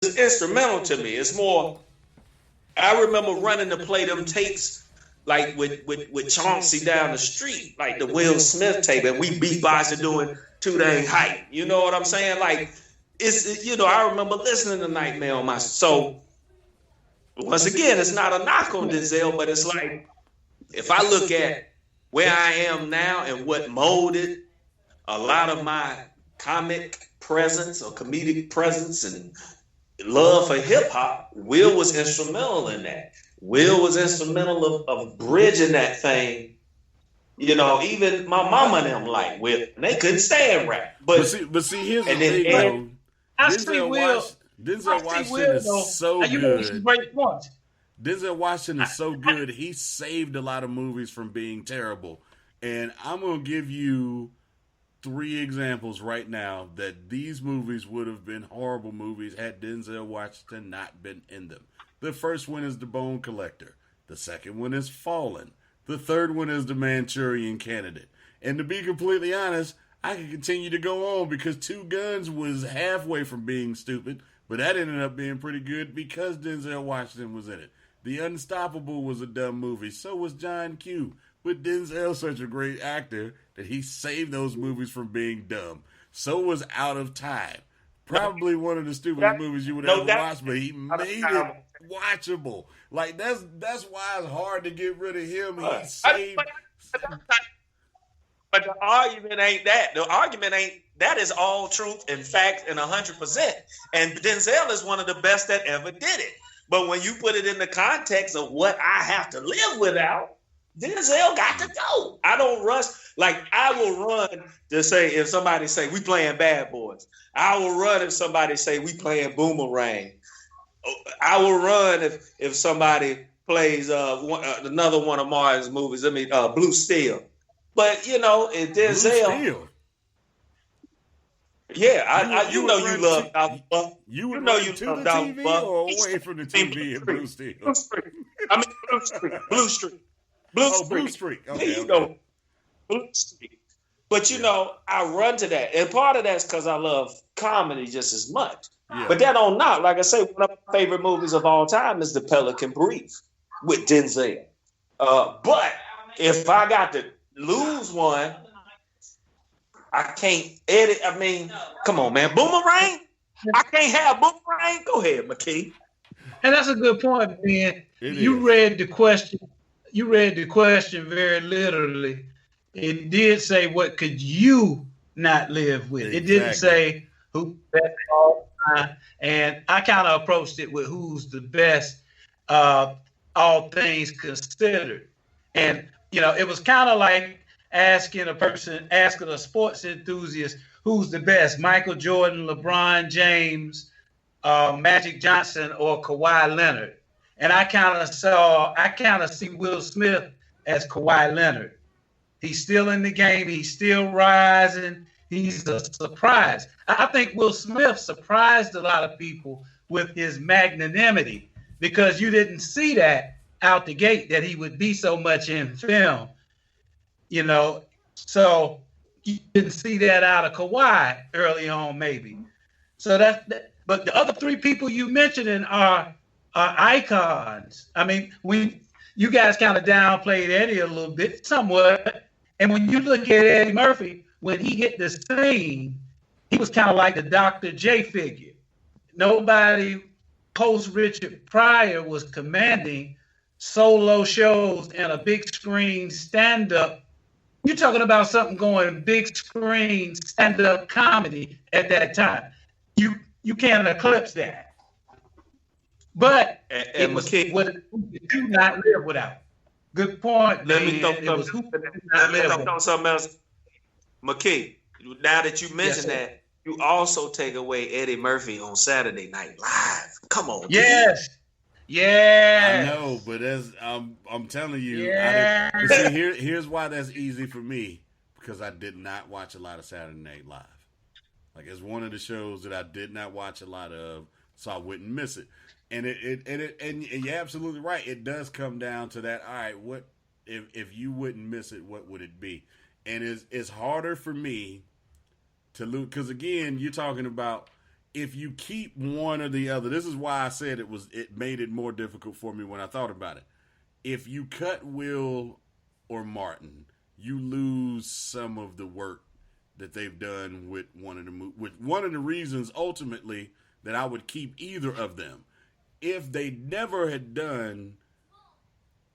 instrumental to me. It's more. I remember running to play them tapes like with Chauncey down the street, like the Will Smith tape, and we beatboxing doing Too Dang Hype. You know what I'm saying? Like I remember listening to Nightmare on my. So once again, it's not a knock on Denzel, but it's like if I look at where I am now and what molded a lot of my comic presence or comedic presence and love for hip hop, Will was instrumental in that. Will was instrumental of bridging that thing. Even my mama and them like Will, and they couldn't stand rap. But see, here's the thing, though. I see Will. Denzel Washington is so good. Great points. Denzel Washington is so good. He saved a lot of movies from being terrible. And I'm going to give you 3 examples right now that these movies would have been horrible movies had Denzel Washington not been in them. The first one is The Bone Collector. The second one is Fallen. The third one is The Manchurian Candidate. And to be completely honest, I could continue to go on because Two Guns was halfway from being stupid, but that ended up being pretty good because Denzel Washington was in it. The Unstoppable was a dumb movie. So was John Q. But Denzel's such a great actor that he saved those movies from being dumb. So was Out of Time. Probably one of the stupidest movies you would ever watch, but he made it watchable. Like that's why it's hard to get rid of him. He saved. But the argument ain't that. The argument ain't that is all truth and fact and 100%. And Denzel is one of the best that ever did it. But when you put it in the context of what I have to live without, Denzel got to go. I don't rush. Like, I will run to say, if somebody say, we playing Bad Boys. I will run if somebody say, we playing Boomerang. I will run if somebody plays another one of Martin's movies. Blue Steel. But, in Denzel. Blue Steel. Yeah, you love Dr. Buck. You would run to the TV or away from the TV in Blue Steel? Blue Street. Blue Street. Blue Street. Okay. Blue Street. But I run to that, and part of that's because I love comedy just as much. Yeah. But that don't knock. Like I say, one of my favorite movies of all time is The Pelican Brief with Denzel. But if I got to lose one, I can't edit. I mean, come on, man. Boomerang? I can't have Boomerang? Go ahead, McKee. And that's a good point, man. You read the question very literally. It did say, what could you not live with? Exactly. It didn't say who's the best all time. And I kind of approached it with who's the best, all things considered. And, it was kind of like asking a sports enthusiast, who's the best, Michael Jordan, LeBron James, Magic Johnson, or Kawhi Leonard. And I kind of see Will Smith as Kawhi Leonard. He's still in the game. He's still rising. He's a surprise. I think Will Smith surprised a lot of people with his magnanimity because you didn't see that out the gate, that he would be so much in film. So you didn't see that out of Kawhi early on, maybe. So but the other 3 people you mentioned are icons. I mean, you guys kind of downplayed Eddie a little bit, somewhat. And when you look at Eddie Murphy, when he hit the scene, he was kind of like the Dr. J figure. Nobody post Richard Pryor was commanding solo shows and a big screen stand-up. You're talking about something going big screen stand-up comedy at that time. You can't eclipse that. But it was what you do not live without. Good point. Let me throw something else. McKee, now that you mentioned that, you also take away Eddie Murphy on Saturday Night Live. Come on. Yes. Dude. Yeah, I know, but I'm telling you, here's why that's easy for me, because I did not watch a lot of Saturday Night Live. Like, it's one of the shows that I did not watch a lot of, so I wouldn't miss it. And and you're absolutely right. It does come down to that. All right, what if you wouldn't miss it? What would it be? And it's harder for me to lose, because again, you're talking about if you keep one or the other, this is why I said it made it more difficult for me when I thought about it. If you cut Will or Martin, you lose some of the work that they've done with one of the reasons ultimately that I would keep either of them. If they never had done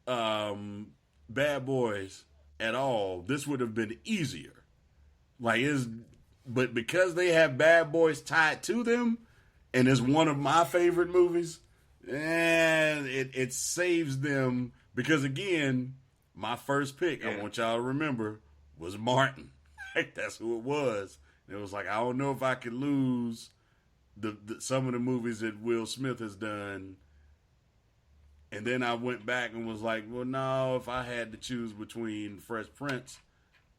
Bad Boys at all, this would have been easier. But because they have Bad Boys tied to them, and it's one of my favorite movies, and it saves them. Because again, my first pick, I want y'all to remember, was Martin. That's who it was. And it was like, I don't know if I could lose some of the movies that Will Smith has done. And then I went back and was like, well, no, if I had to choose between Fresh Prince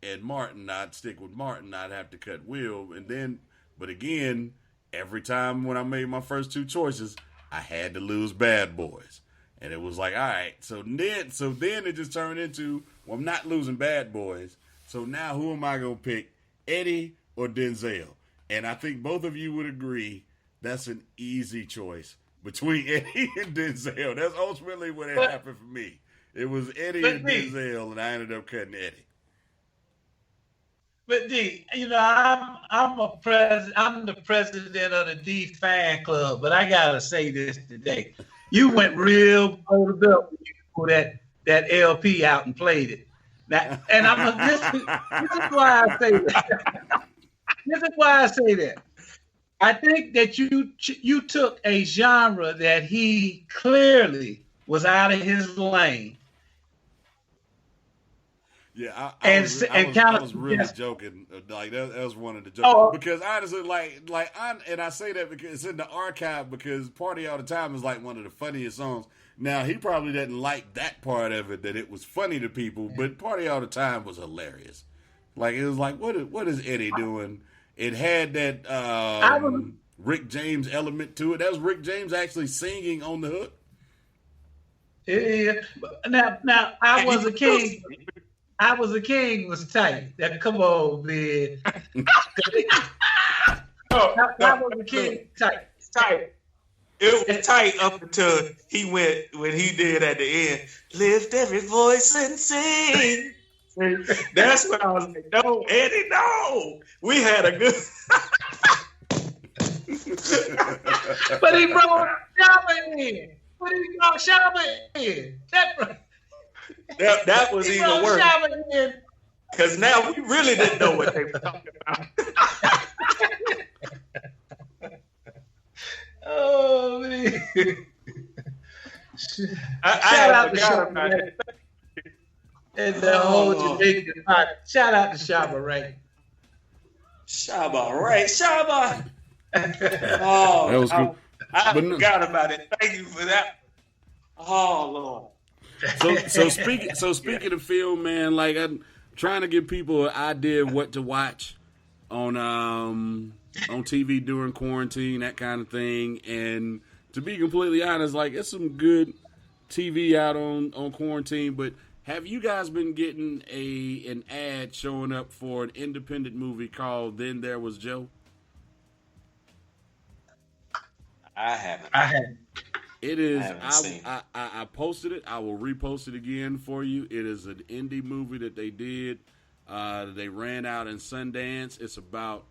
and Martin, I'd stick with Martin. I'd have to cut Will. But again, every time when I made my first two choices, I had to lose Bad Boys. And it was like, all right. So then it just turned into, well, I'm not losing Bad Boys. So now who am I going to pick, Eddie or Denzel? And I think both of you would agree that's an easy choice between Eddie and Denzel. That's ultimately what happened for me. It was Eddie and Denzel, and I ended up cutting Eddie. But D, I'm the president of the D fan club, but I gotta say this today. You went real bold up when you pulled that LP out and played it. Now, and this is why I say that. This is why I say that. I think that you took a genre that he clearly was out of his lane. Yeah, I was really joking. Like that was one of the jokes. Because honestly, and I say that because it's in the archive. Because "Party All the Time" is like one of the funniest songs. Now he probably didn't like that part of it, that it was funny to people. But "Party All the Time" was hilarious. Like it was like, what is Eddie doing? It had that Rick James element to it. That was Rick James actually singing on the hook. Yeah. Now I Was a King. I Was a King was tight. That come on, man. I Was a King tight. Tight. It was tight up until he went when he did at the end. Lift every voice and sing. That's when I was like, no, Eddie, no. We had a good. But he brought Shabba in. That was even worse. Because now we really didn't know what they were talking about. Oh, man. Shout out to Shabba Ray. And the whole Jamaican party. Shout out to Shabba Ray. Shabba Ray. Shabba. Oh, that was cool. I forgot about it. Thank you for that. Oh, Lord. So speaking of film, man, like I'm trying to give people an idea of what to watch on TV during quarantine, that kind of thing. And to be completely honest, like it's some good TV out on quarantine. But have you guys been getting an ad showing up for an independent movie called Then There Was Joe? I haven't. It is. I posted it. I will repost it again for you. It is an indie movie that they did. They ran out in Sundance. It's about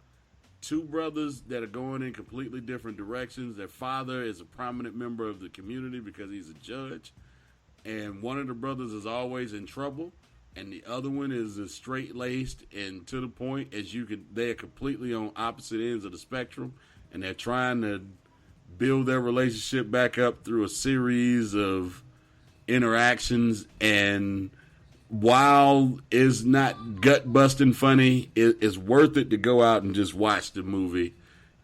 two brothers that are going in completely different directions. Their father is a prominent member of the community because he's a judge, and one of the brothers is always in trouble, and the other one is as straight-laced and to the point as you could. They are completely on opposite ends of the spectrum, and they're trying to build their relationship back up through a series of interactions. And while it's not gut-busting funny, it's worth it to go out and just watch the movie.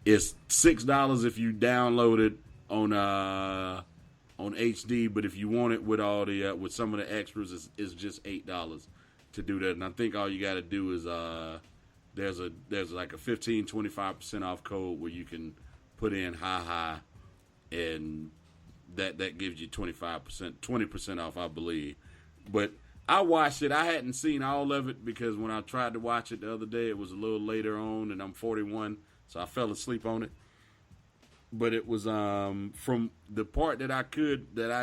It's $6 if you download it on HD, but if you want it with all the with some of the extras, it's just $8 to do that. And I think all you got to do is there's like a 15-25% off code where you can put in ha, and that gives you 20% off, I believe. But I watched it. I hadn't seen all of it because when I tried to watch it the other day, it was a little later on, and I'm 41, so I fell asleep on it. but it was from the part that I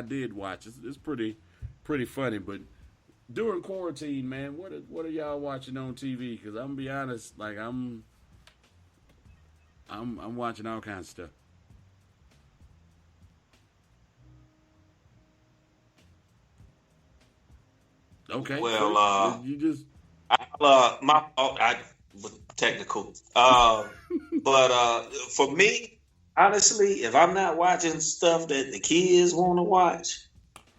did watch. It's pretty funny. But during quarantine, man, what are y'all watching on TV? Because I'm gonna be honest, like I'm watching all kinds of stuff. Okay. Well, you just I was technical. But for me, honestly, if I'm not watching stuff that the kids want to watch,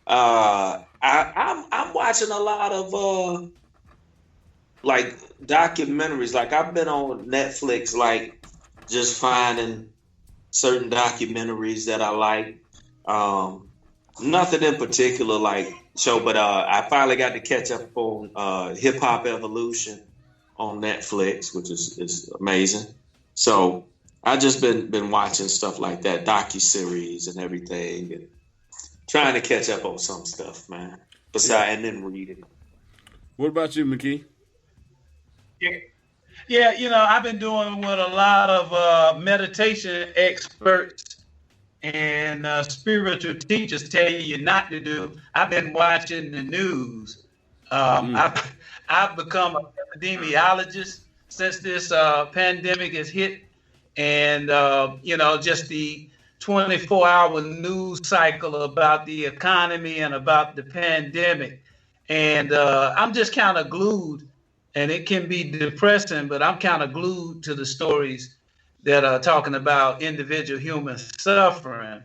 I'm watching a lot of like documentaries. Like I've been on Netflix, like just finding certain documentaries that I like. Nothing in particular like show, but I finally got to catch up on Hip Hop Evolution on Netflix, which is amazing. So I just been watching stuff like that, docuseries and everything, and trying to catch up on some stuff, man. Besides, and then reading. What about you, McKee? Yeah, I've been doing what a lot of meditation experts and spiritual teachers tell you not to do. I've been watching the news. I've become an epidemiologist since this pandemic has hit, and just the 24-hour news cycle about the economy and about the pandemic, and I'm just kind of glued. And it can be depressing, but I'm kind of glued to the stories that are talking about individual human suffering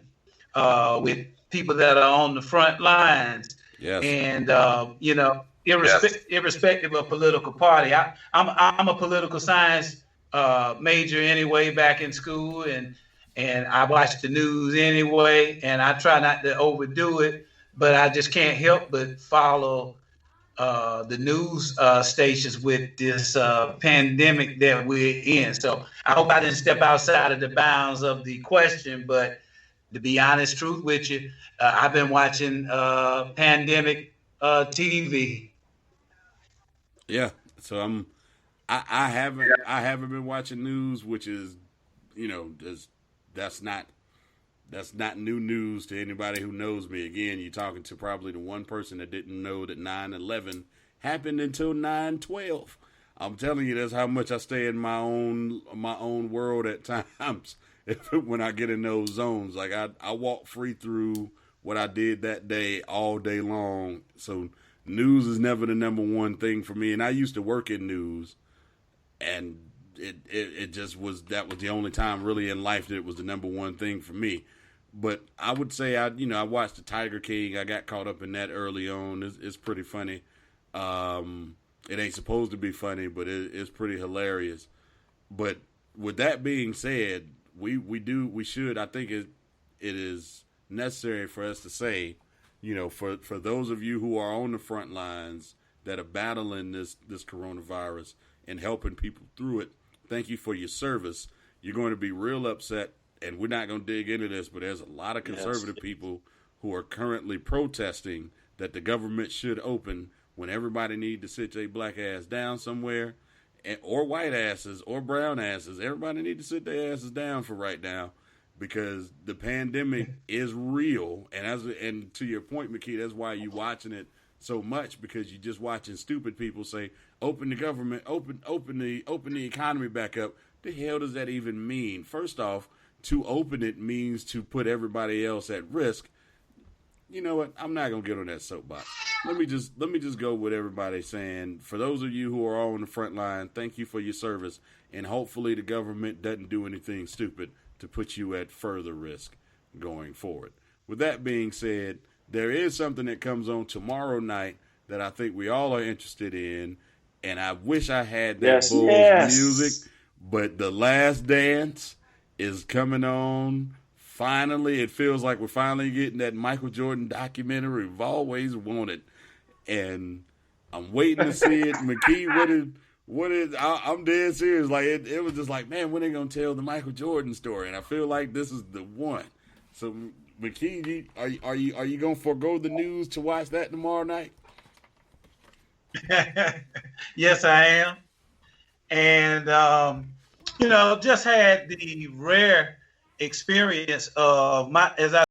with people that are on the front lines. Yes. And, irrespective of political party. I'm a political science major anyway back in school, and I watch the news anyway, and I try not to overdo it, but I just can't help but follow the news stations with this pandemic that we're in. So I hope I didn't step outside of the bounds of the question, but to be honest, truth with you, I've been watching pandemic TV. Yeah, so I haven't been watching news, which is, that's not new news to anybody who knows me. Again, you're talking to probably the one person that didn't know that 9/11 happened until 9/12. I'm telling you, that's how much I stay in my own world at times. When I get in those zones, like I walk free through what I did that day all day long. So news is never the number one thing for me. And I used to work in news, and it just was, that was the only time really in life that it was the number one thing for me. But I would say I watched the Tiger King. I got caught up in that early on. It's pretty funny. It ain't supposed to be funny, but it's pretty hilarious. But with that being said, we should, I think it is necessary for us to say, for those of you who are on the front lines that are battling this coronavirus and helping people through it, thank you for your service. You're going to be real upset, and we're not going to dig into this, but there's a lot of conservative people who are currently protesting that the government should open when everybody need to sit their black ass down somewhere, or white asses or brown asses. Everybody need to sit their asses down for right now, because the pandemic is real. And to your point, McKee, that's why you're watching it so much, because you're just watching stupid people say, open the government, open the economy back up. The hell does that even mean? First off, to open it means to put everybody else at risk. You know what? I'm not gonna get on that soapbox. Let me just go with everybody saying, for those of you who are on the front line, thank you for your service, and hopefully the government doesn't do anything stupid to put you at further risk going forward. With that being said, there is something that comes on tomorrow night that I think we all are interested in, and I wish I had that Bulls music, but The Last Dance is coming on. Finally, it feels like we're finally getting that Michael Jordan documentary we've always wanted, and I'm waiting to see it. McKee, what is? I'm dead serious. Like it was just like, man, when are they gonna tell the Michael Jordan story? And I feel like this is the one. So, McKee, are you gonna forego the news to watch that tomorrow night? Yes, I am, and just had the rare experience as I